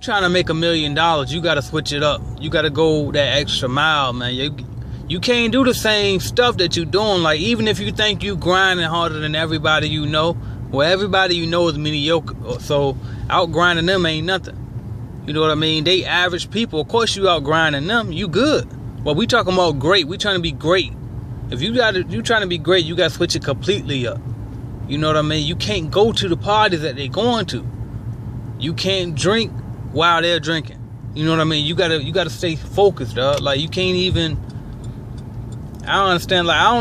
trying to make $1 million, you got to switch it up. You got to go that extra mile, man. You can't do the same stuff that you're doing. Like, even if you think you grinding harder than everybody you know, well, everybody you know is mediocre. So out grinding them ain't nothing. You know what I mean? They average people. Of course you out grinding them. You good. But we talking about great. We trying to be great. If you trying to be great, you got to switch it completely up. You know what I mean? You can't go to the parties that they going to. You can't drink while they're drinking. You know what I mean? You gotta stay focused, dog. Like, you can't even. I don't understand. Like, I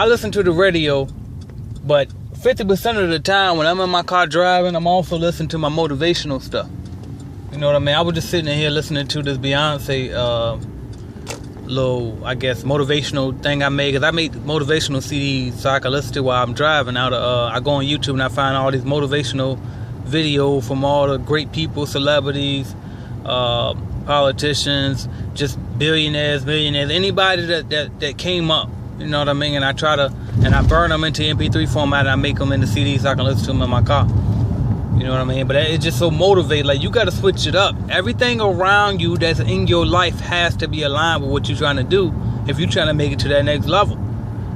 listen to the radio, but 50% of the time when I'm in my car driving, I'm also listening to my motivational stuff. You know what I mean? I was just sitting in here listening to this Beyonce little, I guess, motivational thing I made, because I make motivational CDs so I can listen to while I'm driving. I go on YouTube and I find all these motivational videos from all the great people, celebrities, politicians, just billionaires, millionaires, anybody that came up. You know what I mean? And I burn them into MP3 format, and I make them into CDs so I can listen to them in my car. You know what I mean? But it's just so motivated. Like, you got to switch it up. Everything around you that's in your life has to be aligned with what you're trying to do if you're trying to make it to that next level.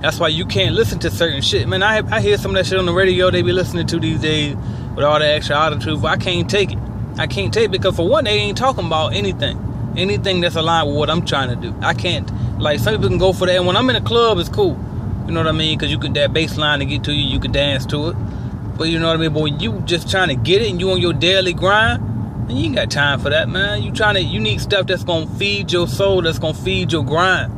That's why you can't listen to certain shit. Man, I hear some of that shit on the radio they be listening to these days with all the extra attitude. I can't take it. I can't take it because, for one, they ain't talking about anything that's aligned with what I'm trying to do. I can't. Like, some people can go for that. And when I'm in a club, it's cool. You know what I mean? Because you could, that bass line to get to you, you could dance to it. But you know what I mean? But when you just trying to get it and you on your daily grind, and you ain't got time for that, man. You need stuff that's going to feed your soul, that's going to feed your grind.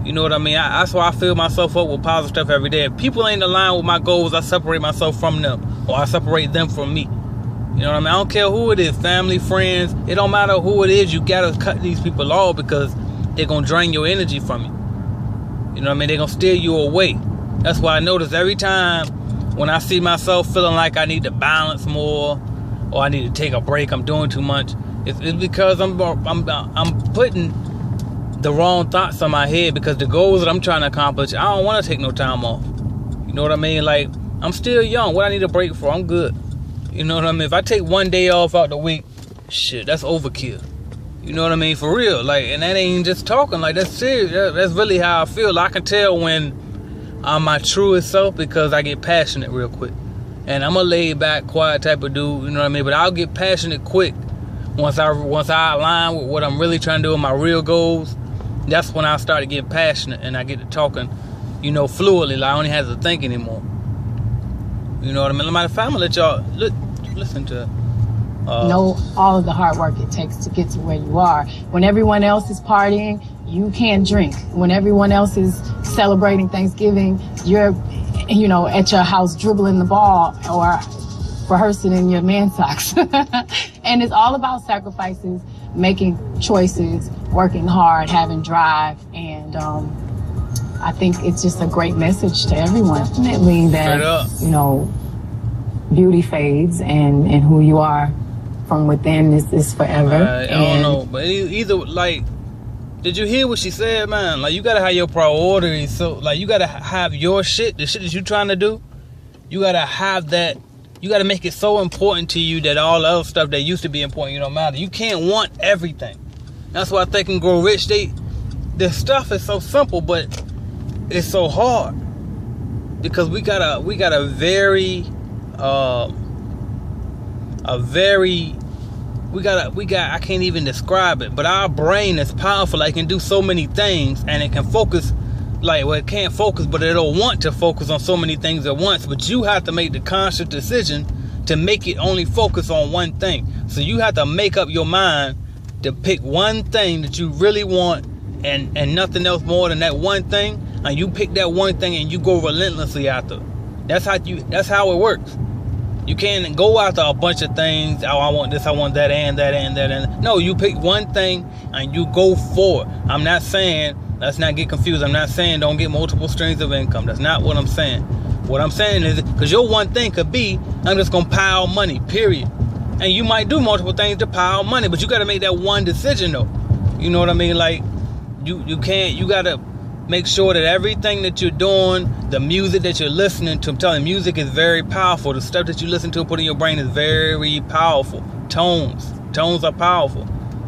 You know what I mean? That's why I fill myself up with positive stuff every day. If people ain't aligned with my goals, I separate myself from them. Or I separate them from me. You know what I mean? I don't care who it is, family, friends. It don't matter who it is. You got to cut these people off because they're going to drain your energy from you. You know what I mean? They're going to steer you away. That's why I notice every time when I see myself feeling like I need to balance more, or I need to take a break, I'm doing too much, it's because I'm putting the wrong thoughts on my head, because the goals that I'm trying to accomplish, I don't want to take no time off. You know what I mean? Like, I'm still young. What I need a break for? I'm good. You know what I mean? If I take one day off out the week, shit, that's overkill. You know what I mean? For real. Like, and that ain't just talking. Like, that's serious. That's really how I feel. I can tell when I'm my truest self because I get passionate real quick. And I'm a laid back, quiet type of dude, you know what I mean? But I'll get passionate quick once I align with what I'm really trying to do with my real goals. That's when I start to get passionate and I get to talking, you know, fluidly. Like, I don't even have to think anymore. You know what I mean? Matter of fact, I'm gonna let y'all listen to. Know all of the hard work it takes to get to where you are. When everyone else is partying, you can't drink. When everyone else is celebrating Thanksgiving, you're, you know, at your house dribbling the ball or rehearsing in your man socks. And it's all about sacrifices, making choices, working hard, having drive. And I think it's just a great message to everyone. Definitely that, you know, beauty fades and who you are from within is forever. I don't know, but either, like, did you hear what she said, man? Like, you gotta have your priorities. So, like, you gotta have your shit, the shit that you trying to do. You gotta have that. You gotta make it so important to you that all the other stuff that used to be important, you don't matter. You can't want everything. That's why Think and Grow Rich, the stuff is so simple, but it's so hard because we got a very I can't even describe it, but our brain is powerful. Like, it can do so many things, and it can focus. Like, well, it can't focus, but it'll want to focus on so many things at once. But you have to make the conscious decision to make it only focus on one thing. So you have to make up your mind to pick one thing that you really want, and nothing else more than that one thing. And you pick that one thing and you go relentlessly after it. That's how it works. You can't go after a bunch of things. Oh, I want this, I want that, and that, and that, and no. You pick one thing and you go for it. I'm not saying, let's not get confused. I'm not saying don't get multiple streams of income. That's not what I'm saying. What I'm saying is, because your one thing could be, I'm just gonna pile money, period. And you might do multiple things to pile money, but you gotta make that one decision though. You know what I mean? Like, you can't. You gotta make sure that everything that you're doing, the music that you're listening to, I'm telling you, music is very powerful. The stuff that you listen to and put in your brain is very powerful. Tones Tones are powerful.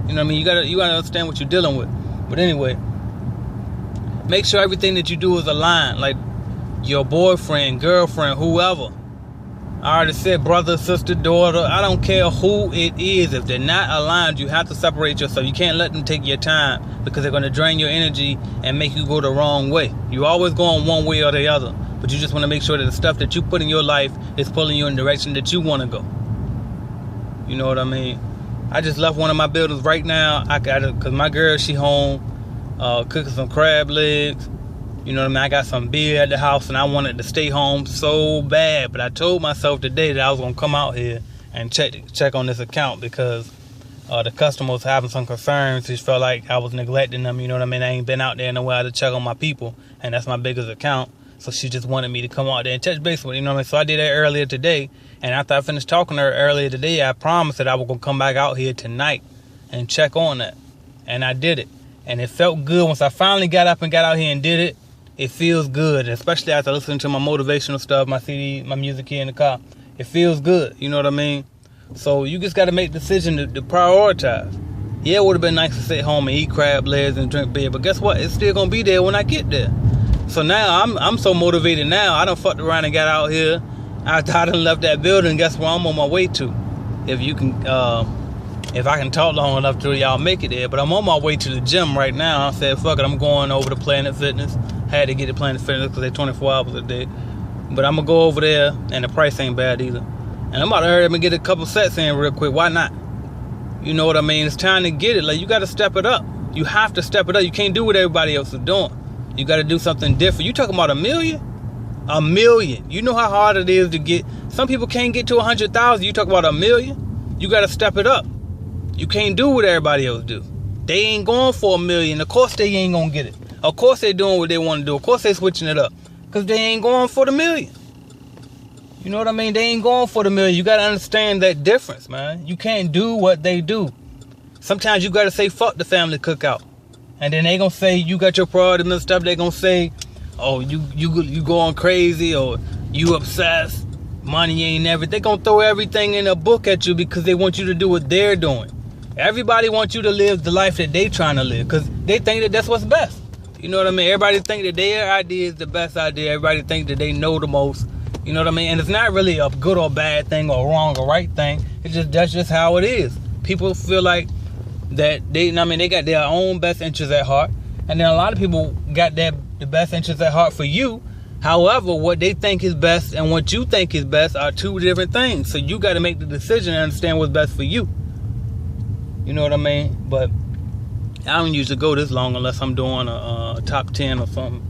You know what I mean? You gotta understand what you're dealing with. But anyway, make sure everything that you do is aligned. Like your boyfriend, girlfriend, whoever. I already said brother, sister, daughter. I don't care who it is. If they're not aligned, you have to separate yourself. You can't let them take your time because they're going to drain your energy and make you go the wrong way. You always going one way or the other. But you just want to make sure that the stuff that you put in your life is pulling you in the direction that you want to go. You know what I mean? I just left one of my buildings right now. I got it because my girl, she home cooking some crab legs. You know what I mean? I got some beer at the house and I wanted to stay home so bad. But I told myself today that I was going to come out here and check on this account because the customer was having some concerns. She felt like I was neglecting them. You know what I mean? I ain't been out there in a while to check on my people. And that's my biggest account. So she just wanted me to come out there and touch base with her. You know what I mean? So I did that earlier today. And after I finished talking to her earlier today, I promised that I was going to come back out here tonight and check on that. And I did it. And it felt good once I finally got up and got out here and did it. It feels good, especially after listening to my motivational stuff, my CD, my music here in the car. It feels good, you know what I mean? So you just got to make the decision to prioritize. Yeah, it would have been nice to sit home and eat crab legs and drink beer, but guess what? It's still going to be there when I get there. So now I'm so motivated now. I done fucked around and got out here. After I done left that building, guess where I'm on my way to? If I can talk long enough to y'all make it there. But I'm on my way to the gym right now. I said, fuck it, I'm going over to Planet Fitness. Had to get to Planet Fitness because they're 24 hours a day. But I'm going to go over there, and the price ain't bad either. And I'm about to hurry up and get a couple sets in real quick. Why not? You know what I mean? It's time to get it. Like, you got to step it up. You have to step it up. You can't do what everybody else is doing. You got to do something different. You talking about $1 million? $1 million. You know how hard it is to get. Some people can't get to 100,000. You talk about $1 million? You got to step it up. You can't do what everybody else do. They ain't going for $1 million. Of course they ain't going to get it. Of course they doing what they want to do. Of course they switching it up. Because they ain't going for the $1 million. You know what I mean? They ain't going for the $1 million. You got to understand that difference, man. You can't do what they do. Sometimes you got to say, fuck the family cookout. And then they going to say, you got your priorities and stuff. They going to say, oh, you going crazy or you obsessed. Money ain't everything. They going to throw everything in a book at you because they want you to do what they're doing. Everybody wants you to live the life that they trying to live because they think that that's what's best. You know what I mean? Everybody think that their idea is the best idea. Everybody think that they know the most. You know what I mean? And it's not really a good or bad thing or wrong or right thing. That's just how it is. People feel like that they got their own best interests at heart. And then a lot of people got the best interests at heart for you. However, what they think is best and what you think is best are two different things. So you got to make the decision and understand what's best for you. You know what I mean? But I don't usually go this long unless I'm doing a top 10 or something,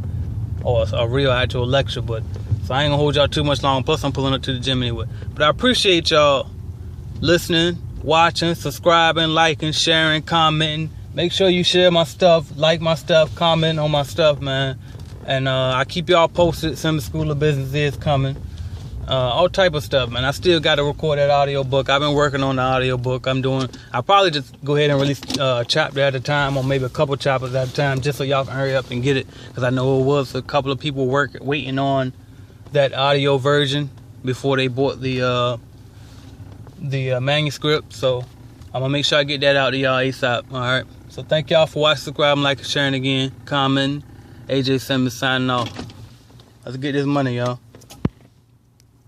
or a real actual lecture. But so I ain't gonna hold y'all too much long. Plus I'm pulling up to the gym anyway. But I appreciate y'all listening, watching, subscribing, liking, sharing, commenting. Make sure you share my stuff, like my stuff, comment on my stuff, man. And I keep y'all posted. Simmons School of Business is coming. All type of stuff, man. I still got to record that audio book. I've been working on the audio book. I'll probably just go ahead and release a chapter at a time, or maybe a couple chapters at a time, just so y'all can hurry up and get it. Because I know it was a couple of people waiting on that audio version before they bought the manuscript. So I'm gonna make sure I get that out to y'all ASAP. All right. So thank y'all for watching, subscribing, liking, sharing again, commenting. AJ Simmons signing off. Let's get this money, y'all.